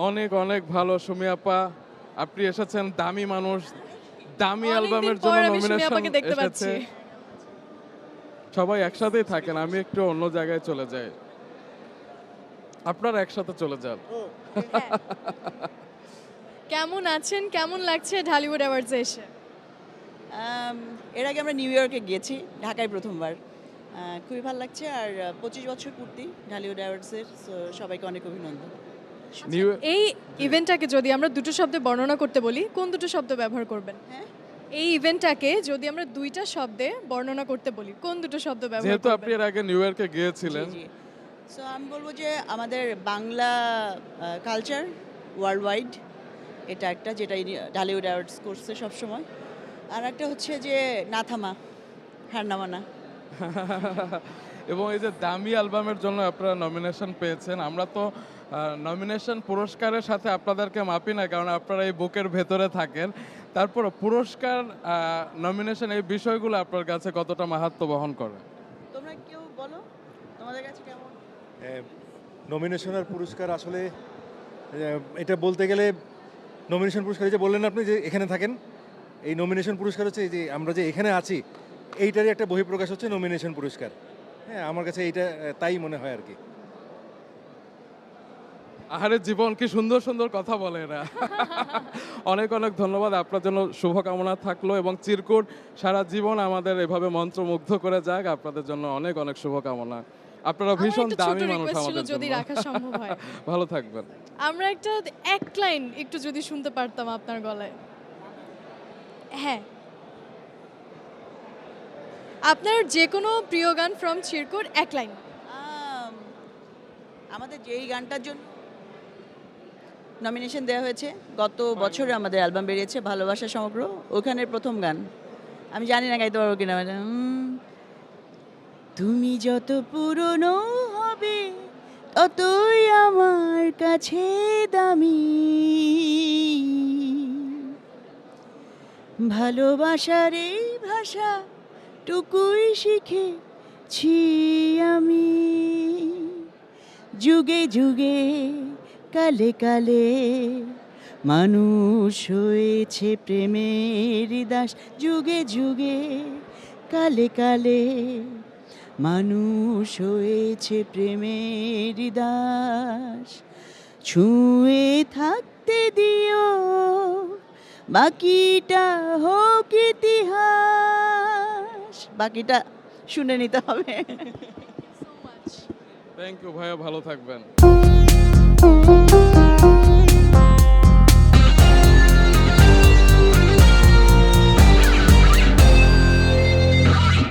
অনেক অনেক ভালো সুমি আপা, আপনি এসেছেন দামি মানুষ, দামি অনেকদিন অ্যালবামের পর জন্য আমি সুমি নমিনেশন আপাকে দেখতে এসেছে। পাচ্ছি। সবাই একসাথেই থাকেন, আমি একটু অন্য জায়গায় চলে যাই, আপনারা একসাথে চলে যান। হ্যাঁ। কেমন আছেন, কেমন লাগছে ঢালিউড অ্যাওয়ার্ডসে এসে? এর আগে আমরা নিউ ইয়র্কে গিয়েছি, ঢাকায় প্রথমবার। খুবই ভালো লাগছে। আর 25 বছর পূর্তি ঢালিউড অ্যাওয়ার্ডসের, সো সবাইকে অনেক অভিনন্দন। নিউ এই ইভেন্টটাকে যদি আমরা দুটো শব্দে বর্ণনা করতে বলি, কোন দুটো শব্দ ব্যবহার করবেন? হ্যাঁ, এই ইভেন্টটাকে যদি আমরা দুইটা শব্দে বর্ণনা করতে বলি, কোন দুটো শব্দ ব্যবহার যেহেতু আপনি করবেন? এর আগে নিউ ইয়র্কে গিয়েছিলেন, জি। সো আমি বলবো যে আমাদের বাংলা কালচার ওয়ার্ল্ড ওয়াইড, এটা একটা, যেটা ঢালিউড অ্যাওয়ার্ডস করছে সবসময়। আর একটা হচ্ছে যে না থামা, হার নামা না। এবং এই যে দামি অ্যালবামের জন্য আপনারা নমিনেশন পেয়েছেন, আমরা তো নমিনেশন পুরস্কারের সাথে আপনাদেরকে মাপি না, কারণ আপনারা এই বুকের ভেতরে থাকেন। তারপর পুরস্কার, নমিনেশন, এই বিষয়গুলো আপনার কাছে কতটা মাহাত্ম্য বহন করে? তোমরা কেউ বলো তোমাদের কাছে কেমন? নমিনেশন আর পুরস্কার আসলে এটা বলতে গেলে নমিনেশন পুরস্কার, এই যে বললেন আপনি যে এখানে থাকেন, এই নমিনেশন পুরস্কার হচ্ছে এই যে আমরা যে এখানে আছি এইটারই একটা বহিঃপ্রকাশ হচ্ছে নমিনেশন পুরস্কার। হ্যাঁ, আমার কাছে এইটা তাই মনে হয় আর কি। আহারে জীবন, কি সুন্দর সুন্দর কথা বলে এরা। অনেক অনেক ধন্যবাদ, আপনার জন্য শুভকামনা থাকলো, এবং চিরকুট সারা জীবন আমাদের এভাবে মন্ত্রমুগ্ধ করে যাক, আপনাদের জন্য অনেক অনেক শুভকামনা। আপনারা আমার ভীষণ একটা ছোট দামি মানুষ রিকোয়েস্ট ছিল, আমাদের যদি জন্য। রাখা সম্ভব হয়। ভালো থাকবেন। আমরা এক লাইন একটু যদি শুনতে পারতাম আপনার গলায়। হ্যাঁ, আপনার যে কোনো প্রিয় গান ফ্রম চিরকুট, এক লাইন। আমাদের যেই গানটার জন্য নমিনেশন দেওয়া হয়েছে, গত বছরে আমাদের অ্যালবাম বেরিয়েছে ভালোবাসা সমগ্র, ওখানের প্রথম গান, আমি জানি না গাইতে পারবো কিনা। তুমি যত পুরনো হবে ততই আমার কাছে দামি, ভালোবাসার এই ভাষা টুকুই শিখেছি আমি, যুগে যুগে কালে কালে মানুষ হয়েছে প্রেমের দাস, যুগে যুগে কালে কালে মানুষ হয়েছে প্রেমের দাস, ছুঁয়ে থাকতে দিও বাকিটা হোক ইতিহাস। বাকিটা শুনে নিতে হবে। থ্যাংক ইউ ভাইয়া, ভালো থাকবেন।